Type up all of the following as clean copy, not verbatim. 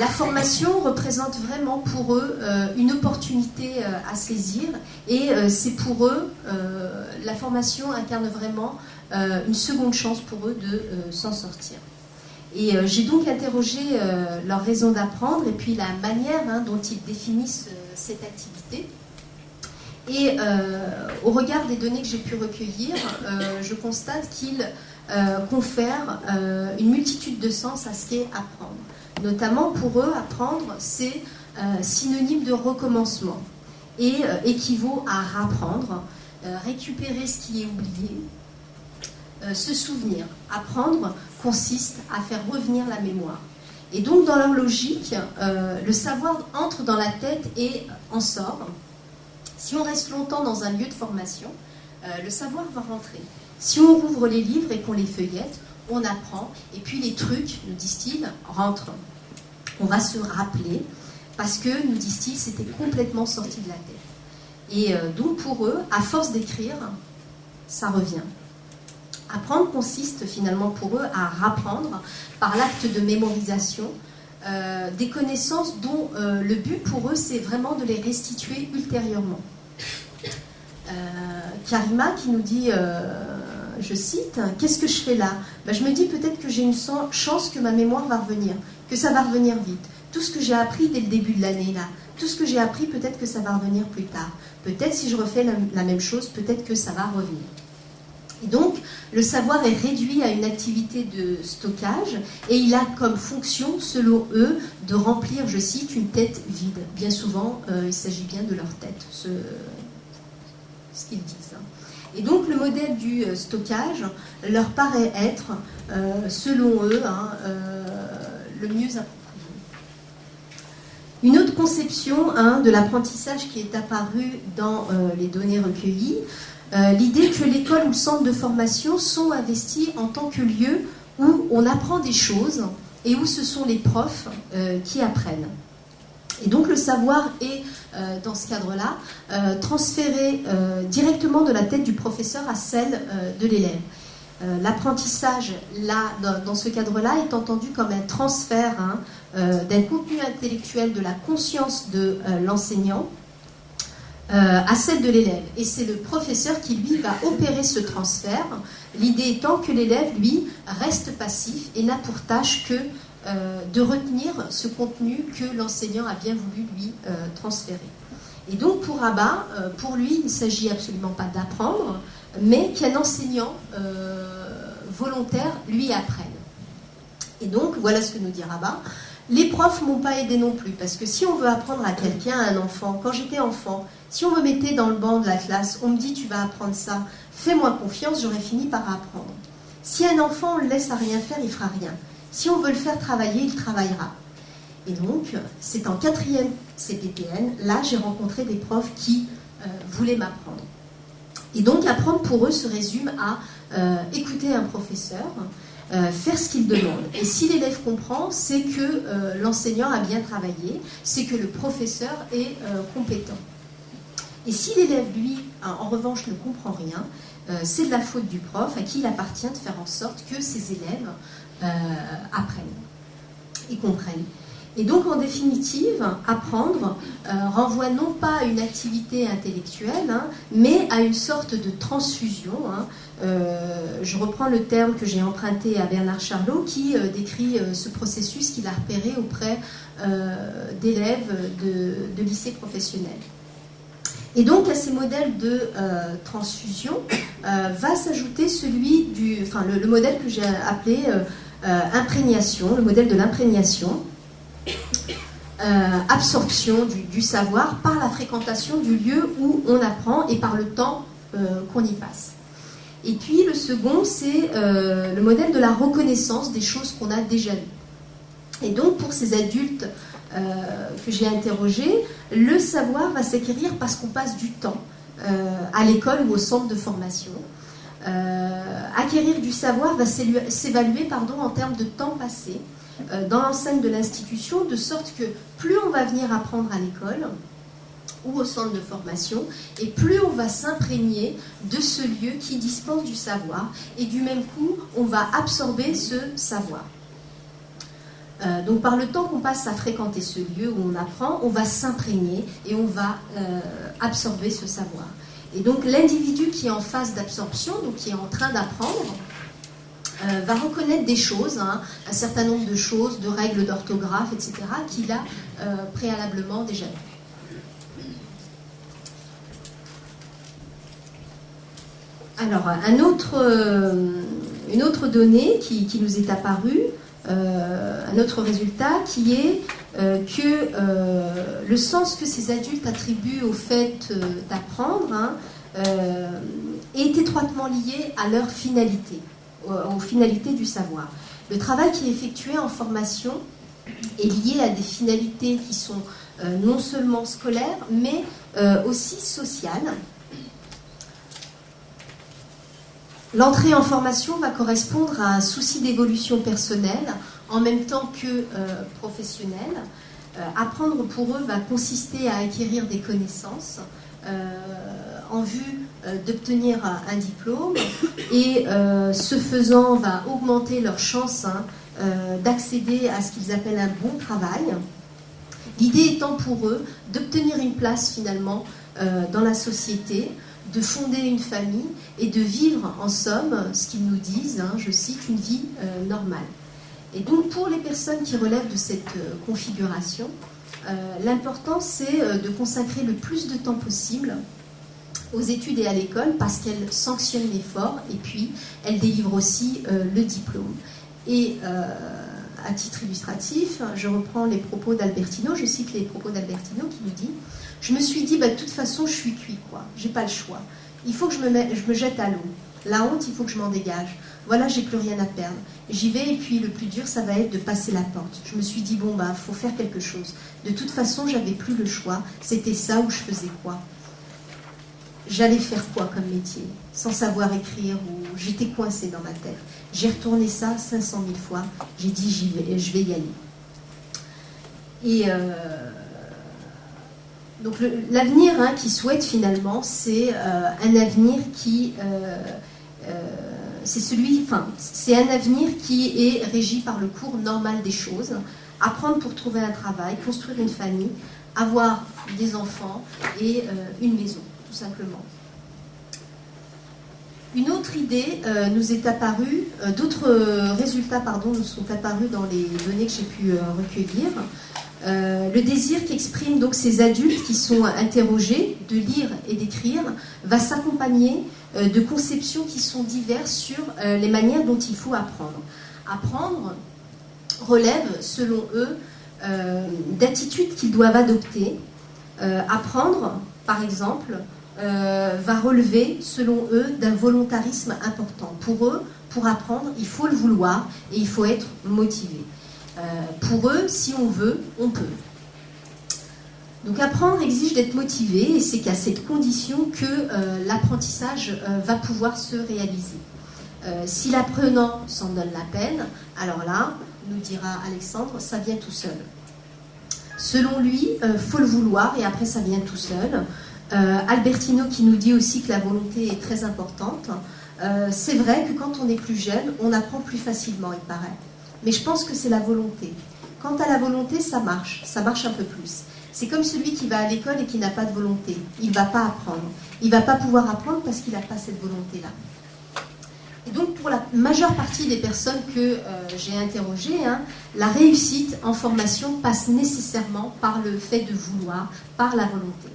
La formation représente vraiment pour eux une opportunité à saisir et c'est pour eux, la formation incarne vraiment une seconde chance pour eux de s'en sortir. Et j'ai donc interrogé leur raison d'apprendre et puis la manière dont ils définissent cette activité. Et au regard des données que j'ai pu recueillir, je constate qu'ils confèrent une multitude de sens à ce qu'est apprendre. Notamment pour eux, apprendre, c'est synonyme de recommencement et équivaut à rapprendre, récupérer ce qui est oublié, se souvenir. Apprendre consiste à faire revenir la mémoire. Et donc, dans leur logique, le savoir entre dans la tête et en sort. Si on reste longtemps dans un lieu de formation, le savoir va rentrer. Si on rouvre les livres et qu'on les feuillette, on apprend, et puis les trucs, nous disent-ils, rentrent. On va se rappeler, parce que, nous disent-ils, c'était complètement sorti de la tête. Et donc pour eux, à force d'écrire, ça revient. Apprendre consiste finalement pour eux à rapprendre, par l'acte de mémorisation, des connaissances dont le but pour eux, c'est vraiment de les restituer ultérieurement. Karima qui nous dit... je cite, « Qu'est-ce que je fais là ?» Je me dis peut-être que j'ai une chance que ma mémoire va revenir, que ça va revenir vite. Tout ce que j'ai appris dès le début de l'année, là, tout ce que j'ai appris, peut-être que ça va revenir plus tard. Peut-être si je refais la même chose, peut-être que ça va revenir. Et donc, le savoir est réduit à une activité de stockage et il a comme fonction, selon eux, de remplir, je cite, une tête vide. Bien souvent, il s'agit bien de leur tête, ce qu'ils disent. Et donc le modèle du stockage leur paraît être, selon eux, le mieux approprié. Une autre conception de l'apprentissage qui est apparue dans les données recueillies, l'idée que l'école ou le centre de formation sont investis en tant que lieu où on apprend des choses et où ce sont les profs qui apprennent. Et donc le savoir est, dans ce cadre-là, transféré directement de la tête du professeur à celle de l'élève. L'apprentissage, là, dans ce cadre-là, est entendu comme un transfert d'un contenu intellectuel de la conscience de l'enseignant à celle de l'élève. Et c'est le professeur qui, lui, va opérer ce transfert, l'idée étant que l'élève, lui, reste passif et n'a pour tâche que de retenir ce contenu que l'enseignant a bien voulu lui transférer. Et donc pour Abba, pour lui, il ne s'agit absolument pas d'apprendre, mais qu'un enseignant volontaire lui apprenne. Et donc voilà ce que nous dit Abba. Les profs ne m'ont pas aidé non plus, parce que si on veut apprendre à quelqu'un, à un enfant, quand j'étais enfant, si on me mettait dans le banc de la classe, on me dit tu vas apprendre ça, fais-moi confiance, j'aurais fini par apprendre. Si un enfant, on le laisse à rien faire, il fera rien. Si on veut le faire travailler, il travaillera. Et donc, c'est en 4e CPPN, là, j'ai rencontré des profs qui voulaient m'apprendre. Et donc, apprendre pour eux se résume à écouter un professeur, faire ce qu'il demande. Et si l'élève comprend, c'est que l'enseignant a bien travaillé, c'est que le professeur est compétent. Et si l'élève, lui, en revanche, ne comprend rien, c'est de la faute du prof à qui il appartient de faire en sorte que ses élèves apprennent et comprennent. Et donc, en définitive, apprendre renvoie non pas à une activité intellectuelle, mais à une sorte de transfusion. Je reprends le terme que j'ai emprunté à Bernard Charlot, qui décrit ce processus qu'il a repéré auprès d'élèves de lycée professionnel. Et donc, à ces modèles de transfusion, va s'ajouter celui le modèle que j'ai appelé imprégnation, le modèle de l'imprégnation. Absorption du savoir par la fréquentation du lieu où on apprend et par le temps qu'on y passe. Et puis le second, c'est le modèle de la reconnaissance des choses qu'on a déjà vues. Et donc pour ces adultes que j'ai interrogés, le savoir va s'acquérir parce qu'on passe du temps à l'école ou au centre de formation. Acquérir du savoir va s'évaluer en termes de temps passé dans l'enceinte de l'institution, de sorte que plus on va venir apprendre à l'école ou au centre de formation, et plus on va s'imprégner de ce lieu qui dispense du savoir, et du même coup, on va absorber ce savoir. Donc par le temps qu'on passe à fréquenter ce lieu où on apprend, on va s'imprégner et on va absorber ce savoir. Et donc l'individu qui est en phase d'absorption, donc qui est en train d'apprendre, va reconnaître des choses, hein, un certain nombre de choses, de règles d'orthographe, etc., qu'il a préalablement déjà vues. Alors, une autre donnée qui nous est apparue, un autre résultat qui est que le sens que ces adultes attribuent au fait d'apprendre est étroitement lié à leur finalité, aux finalités du savoir. Le travail qui est effectué en formation est lié à des finalités qui sont non seulement scolaires, mais aussi sociales. L'entrée en formation va correspondre à un souci d'évolution personnelle en même temps que professionnelle. Apprendre pour eux va consister à acquérir des connaissances en vue d'obtenir un diplôme et ce faisant va augmenter leurs chances d'accéder à ce qu'ils appellent un bon travail. L'idée étant pour eux d'obtenir une place finalement dans la société, de fonder une famille et de vivre en somme, ce qu'ils nous disent, je cite, une vie normale. Et donc pour les personnes qui relèvent de cette configuration, l'important c'est de consacrer le plus de temps possible aux études et à l'école parce qu'elles sanctionnent l'effort et puis elles délivrent aussi le diplôme. Et à titre illustratif, je reprends les propos d'Albertino, je cite les propos d'Albertino qui nous dit « Je me suis dit, de toute façon, je suis cuit, quoi. J'ai pas le choix. Il faut que je me jette à l'eau. La honte, il faut que je m'en dégage. Voilà, j'ai plus rien à perdre. J'y vais et puis le plus dur, ça va être de passer la porte. Je me suis dit, bon, faut faire quelque chose. De toute façon, j'avais plus le choix. C'était ça où je faisais quoi. J'allais faire quoi comme métier, sans savoir écrire, ou j'étais coincée dans ma tête. J'ai retourné ça 500 000 fois. J'ai dit, je vais y aller. » Et donc l'avenir qu'ils souhaitent finalement, c'est un avenir qui... c'est un avenir qui est régi par le cours normal des choses. Apprendre pour trouver un travail, construire une famille, avoir des enfants et une maison, tout simplement. Une autre idée nous est apparue, d'autres résultats nous sont apparus dans les données que j'ai pu recueillir. Le désir qu'expriment donc ces adultes qui sont interrogés de lire et d'écrire va s'accompagner de conceptions qui sont diverses sur les manières dont il faut apprendre. Apprendre relève, selon eux, d'attitudes qu'ils doivent adopter. Apprendre, par exemple, va relever, selon eux, d'un volontarisme important. Pour eux, pour apprendre, il faut le vouloir et il faut être motivé. Pour eux, si on veut, on peut. Donc apprendre exige d'être motivé et c'est qu'à cette condition que l'apprentissage va pouvoir se réaliser. Si l'apprenant s'en donne la peine, alors là, nous dira Alexandre, ça vient tout seul. Selon lui, faut le vouloir et après ça vient tout seul. Albertino qui nous dit aussi que la volonté est très importante. C'est vrai que quand on est plus jeune, on apprend plus facilement, il paraît. Mais je pense que c'est la volonté. Quant à la volonté, ça marche un peu plus. C'est comme celui qui va à l'école et qui n'a pas de volonté. Il ne va pas apprendre. Il ne va pas pouvoir apprendre parce qu'il n'a pas cette volonté-là. Et donc, pour la majeure partie des personnes que j'ai interrogées, la réussite en formation passe nécessairement par le fait de vouloir, par la volonté.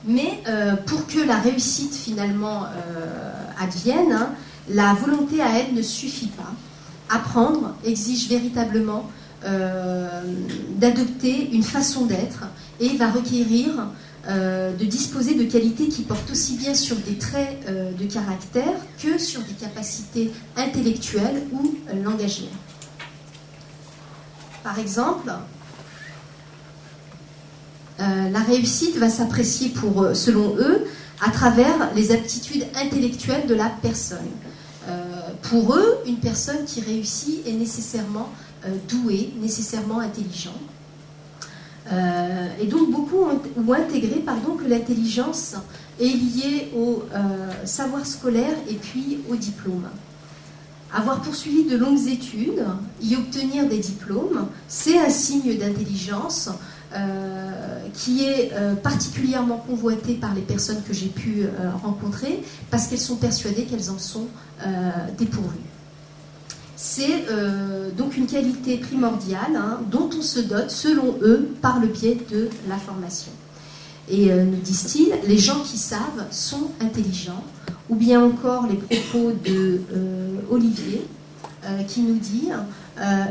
Mais pour que la réussite, finalement, advienne, la volonté à elle ne suffit pas. Apprendre exige véritablement d'adopter une façon d'être et va requérir de disposer de qualités qui portent aussi bien sur des traits de caractère que sur des capacités intellectuelles ou langagières. Par exemple, la réussite va s'apprécier selon eux à travers les aptitudes intellectuelles de la personne. Pour eux, une personne qui réussit est nécessairement douée, nécessairement intelligente. Et donc beaucoup ont intégré que l'intelligence est liée au savoir scolaire et puis au diplôme. Avoir poursuivi de longues études, y obtenir des diplômes, c'est un signe d'intelligence qui est particulièrement convoité par les personnes que j'ai pu rencontrer parce qu'elles sont persuadées qu'elles en sont dépourvues. C'est donc une qualité primordiale dont on se dote, selon eux, par le biais de la formation. Et nous disent-ils, les gens qui savent sont intelligents, ou bien encore les propos de Olivier, qui nous dit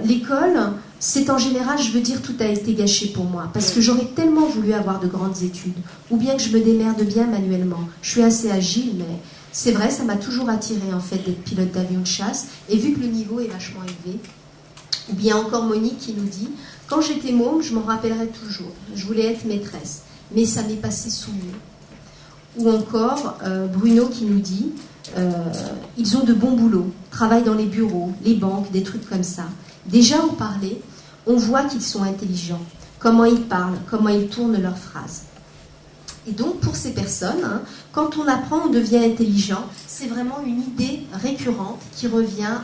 l'école, c'est en général, je veux dire, tout a été gâché pour moi, parce que j'aurais tellement voulu avoir de grandes études, ou bien que je me démerde bien manuellement. Je suis assez agile, mais c'est vrai, ça m'a toujours attiré en fait d'être pilote d'avion de chasse, et vu que le niveau est vachement élevé. Ou bien encore Monique qui nous dit, quand j'étais môme, je m'en rappellerai toujours, je voulais être maîtresse, mais ça m'est passé sous le nez. Ou encore Bruno qui nous dit ils ont de bons boulots, travaillent dans les bureaux, les banques, des trucs comme ça. Déjà au parler, on voit qu'ils sont intelligents, comment ils parlent, comment ils tournent leurs phrases. Et donc pour ces personnes, quand on apprend, on devient intelligent, c'est vraiment une idée récurrente qui revient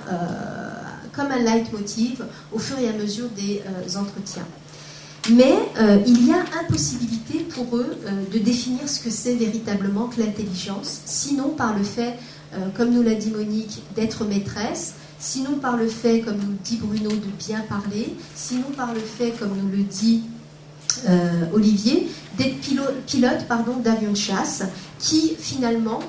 comme un leitmotiv au fur et à mesure des entretiens. Mais il y a impossibilité pour eux de définir ce que c'est véritablement que l'intelligence, sinon par le fait, comme nous l'a dit Monique, d'être maîtresse, sinon par le fait, comme nous le dit Bruno, de bien parler, sinon par le fait, comme nous le dit Olivier, d'être pilote d'avion de chasse, qui finalement,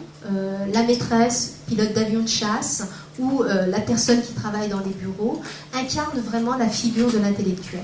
la maîtresse, pilote d'avion de chasse, ou la personne qui travaille dans les bureaux, incarne vraiment la figure de l'intellectuel.